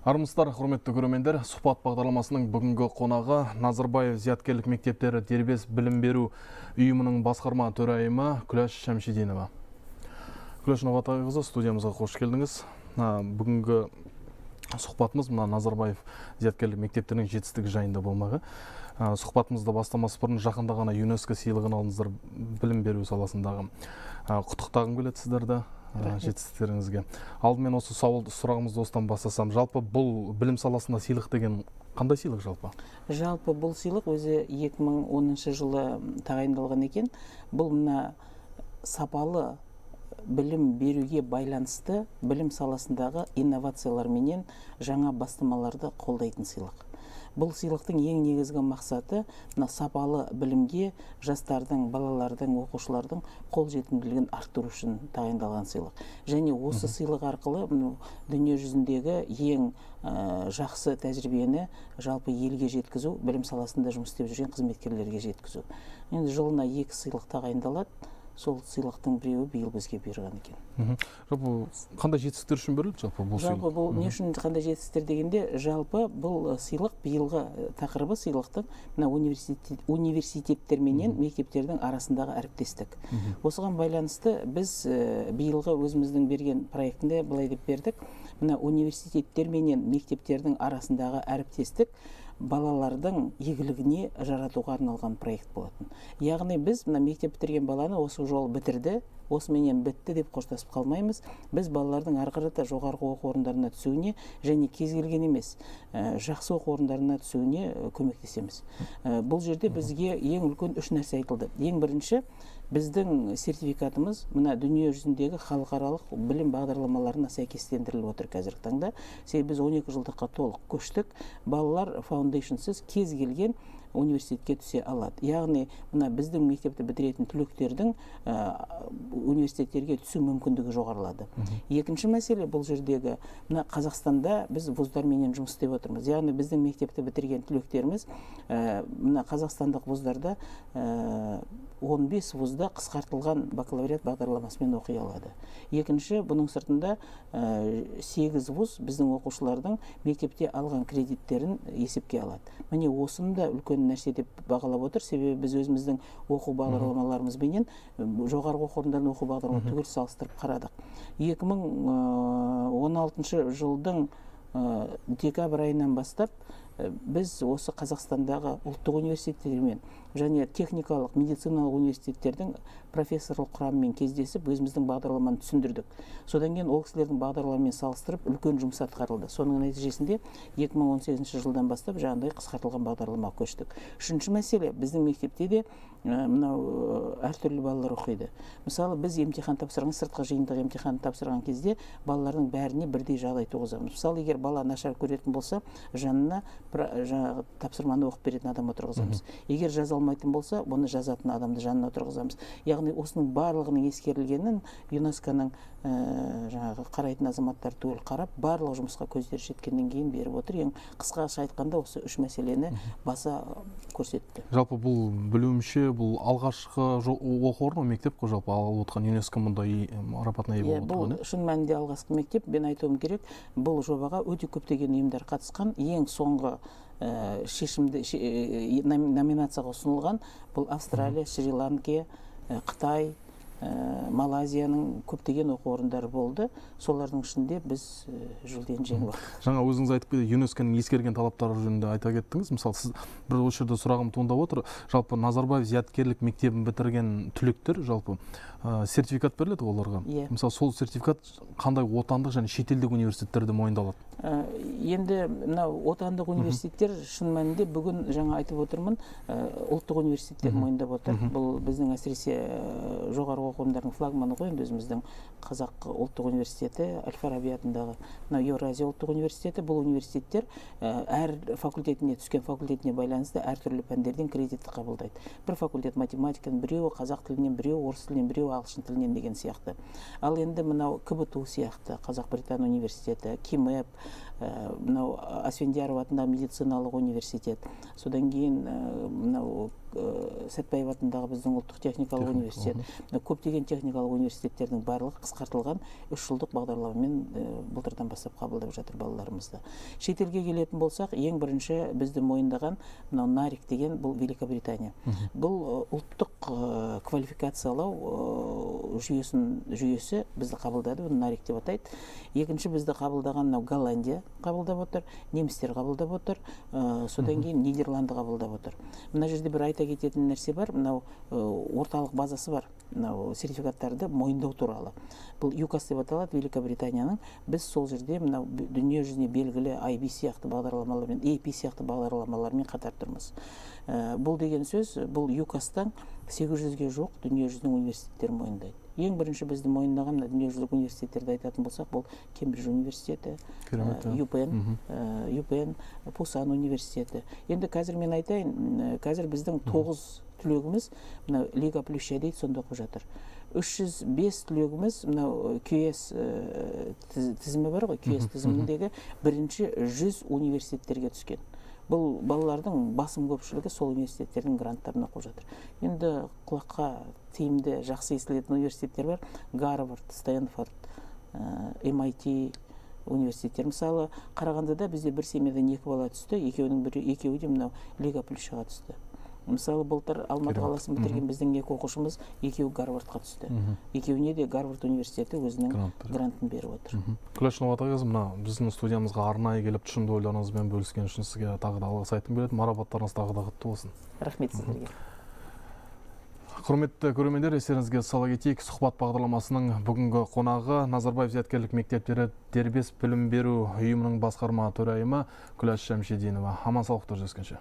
Армысыздар, құрметті көрермендер, сұхбат бағдарламасының бүгінгі қонағы Назарбаев зияткерлік мектептері дербес білім беру ұйымының басқарма төрайымы Күләш Шәмшидинова. Күләш Новатайқызы, студиямызға қош келдіңіз. Бүгінгі сұхбатымыз Назарбаев зияткерлік мектептерінің жетістігі жайында болмағы. Сұхбатымызды бастамас бұрын жақында ғана ЮНЕСКО сыйлығын алдыңыздар білім беру саласындағы. Құттықтағым келеді сіздерді жетістіктеріңізге. Алдымен осы сұрағымызды осыдан бастасам, жалпы бұл білім саласында сыйлық деген қандай сыйлық жалпы? Жалпы бұл сыйлық өзі 2010 жылы тағайындалған екен. Бұл мына сапалы білім беруге байланысты білім саласындағы инновациялар менен жаңа бастамаларды қолдайтын сыйлық. Бұл сыйлықтың ең негізгі мақсаты сапалы білімге жастардың, балалардың, оқушылардың қол жетімділігін арттыру үшін тағайындалған сыйлық. Және осы сыйлық арқылы дүние жүзіндегі ең жақсы тәжірибені жалпы елге жеткізу, білім саласында жұмыс істеп жүрген қызметкерлерге жеткізу. Енді жылына 2 сыйлық тағайындалады. Сол сыйлықтың біреуі биыл бізге берілген екен. Жалпы қандай жетістіктер үшін берілді жалпы бұл сыйлық? Жалпы бұл не үшін қандай жетістіктер дегенде, жалпы бұл сыйлық биылғы тақырыбы сыйлықтың университеттер менен мектептердің арасындағы әріптестік. Осыған байланысты біз биылғы өзіміздің берген проектінде былай деп бердік. Мына университеттер менен мектептердің арасындағы әріптестік балалардың игілігіне жаратуға арналған проект болатын. Яғни біз мына мектеп бітірген баланы осы жол бітірді, осыменен бітті деп қоштасып қалмаймыз. Біз балалардың ары қарата жоғарғы оқу орындарына түсуіне және кез келген емес, жақсы оқу орындарына түсуіне көмектесеміз. Бұл жерде бізге ең үлкен 3 нәрсе айтылды. Ең бірінші, біздің сертификатымыз мына дүние жүзіндегі халықаралық білім бағдарламаларына сәйкестендіріліп отыр қазіргі таңда. Себебі біз 12 жылдыққа толық көштік. Балалар фаундейшнсыз кез келген университетке түсе алады. Яғни мына біздің мектепті бітіретін түлектердің университеттерге түсу мүмкіндігі жоғарылады. Екінші мәселе, бұл жердегі мына Қазақстанда біз вуздарменен жұмыс істеп отырмыз. Яғни біздің мектепті бітірген түлектеріміз мына қазақстандық вуздарда 15 вузда қысқартылған бакалавриат бағдарламасымен оқи алады. Екінші, бұның сыртында 8 вуз біздің оқушылардың мектепте алған кредиттерін есепке алады. Міне осында үлкен нәрсе деп бағалап отыр. Себебі біз өзіміздің оқу бағдарламаларымызбенен жоғарғы оқу орындарының оқу бағдарламаларын түгел салыстырып қарадық. 2016 жылдың декабрь айынан бастап біз осы Қазақстандағы ұлттық университеттермен және техникалық медициналық университеттердің профессорлық құрамымен кездесіп, өзіміздің бағдарламаны түсіндірдік. Содан кейін ол кісілердің бағдарламамен салыстырып, үлкен жұмыс атқарылды. Соның нәтижесінде 2018 жылдан бастап жаңағыдай қысқартылған бағдарламаға көштік. Үшінші мәселе, біздің мектепте де мынау әртүрлі балалар оқиды. Мысалы, біз емтихан тапсырған, сыртқы жиынтық емтихан тапсырған кезде балалардың бәріне бірдей жағдай туғызамыз. Мысалы, егер бала нашар көретін болса, жанына тапсырманы оқып беретін адам отырғызамыз. Егер жаза алмайтын болса, бұны жазатын адамды жанына отырғызамыз. Яғни осының барлығының ескерілгенін ЮНЕСКО-ның қарайтын азаматтар түгел қарап, барлық жұмысқа көздері жеткеннен кейін беріп отыр. Ең қысқаша айтқанда осы 3 мәселені баса көрсетті. Жалпы бұл білуімше, бұл алғашқы оқу орны мектеп қой жалпы алып отқан ЮНЕСКО мұндай марапатына ие болып отыр. Бұл шын мәнінде алғашқы мектеп. Мен айтуым керек, бұл жобаға өте көптеген ұйымдар қатысқан. Ең соңғы шешімді номинацияға ұсынылған бұл Австралия, Шри-Ланка, Қытай, Малайзияның көптеген оқу орындары болды. Солардың ішінде біз жүлдені жеңіп алдық. Жаңа өзіңіз айтып кетті, ЮНЕСКО-ның ескерген талаптары жөнінде айта кеттіңіз. Мысалы, сіз бір осы жерде сұрағым туындап отыр. Жалпы Назарбаев зияткерлік мектебін бітірген түлектер жалпы сертификат беріледі оларға. Мысалы, сол сертификат қандай отандық және шетелдік университеттерде мойындалады? Енді отандық университеттер шын мәнінде бүгін жаңа айтып отырмын, ұлттық университеттер мойындап отыр. Бұл біздің әсіресе жоғарғы оқу орындарының флагманы ғой, енді өзіміздің Қазақ ұлттық университеті, Әл-Фараби атындағы Еуразия ұлттық университеті. Бұл университеттер әр факультетіне, түскен факультетіне байланысты әртүрлі пәндерден кредитті қабылдайды. Бір факультет математикадан, біреуі қазақ тілінен, біреуі орыс тілінен, біреуі ағылшын тілінен деген сияқты. Ал енді мынау КБТУ сияқты, Қазақ-Британ университеті, КИМЭП, мынау Асфендияров атындағы медициналық университет, содан кейін мынау Сәтбаев атындағы біздің ұлттық техникалық университет, көптеген техникалық университеттердің барлығы қысқартылған 3 жылдық бағдарламамен былтырдан бастап қабылдап жатыр балаларымызды. Шетелге келетін болсақ, ең бірінші бізді мойындаған мынау нарик деген бұл Великобритания. Бұл ұлттық квалификациялау жүйесі бізді қабылдады, оны нарик деп атайды. Екінші бізді қабылдаған мынау Голландия қабылдап отыр, немістер қабылдап отыр, содан кейін Нидерланды қабылдап отыр. Мына жерде бір айта кететін нәрсе бар, мынау орталық базасы бар, мынау сертификаттарды мойындау туралы. Бұл ЮКАС деп аталады, Великобританияның. Біз сол жерде мынау дүние жүзіне белгілі IB сияқты бағдарламалармен, AP сияқты бағдарламалармен қатар тұрмыз. Бұл деген сөз, бұл ЮКАСтан 800-ге жоқ дүние жүзінің университеттері мойындайды. Ең бірінші бізді мойындаған дүниежүзілік университеттерді айтатын болсақ, бұл Кембридж университеті, ЮПН, Пусан университеті. Енді қазір мен айтайын, қазір біздің 9 түлегіміз Лига плюс дейді, сонда оқып жатыр. 305 түлегіміз QS тізімі бар ғой, QS тізіміндегі бірінші 100 университеттерге түскен. Бұл балалардың басым көпшілігі сол университеттердің гранттарына оқып жатыр. Енді құлаққа тиімді, жақсы естілетін университеттер бар. Гарвард, Стэнфорд, MIT университеттер. Мысалы, Қарағандыда бізде бір семьядан 2 бала түсті, екеуі де мынау Лига плюсқа түсті. Мысалы, былтыр Алматы қаласын бітірген біздің 2 оқушымыз екеуі Гарвардқа түсті. Екеуіне де Гарвард университеті өзінің грантын беріп отыр. Күләш Новатайқызы, мына біздің студиямызға арнайы келіп тұшымды ойларыңызбен бөліскен үшін сізге тағы да алғыс айтқым келеді. Марапаттарыңыз тағы да құтты болсын. Рахмет сіздерге. Құрметті көрермендер, естеріңізге сала кетейік, сұхбат бағдарламасының бүгінгі қонағы Назарбаев зияткерлік мектептері дербес білім беру ұйымының басқарма төрайымы Күләш Шәмшидинова. Аман саулықта жүздескенше.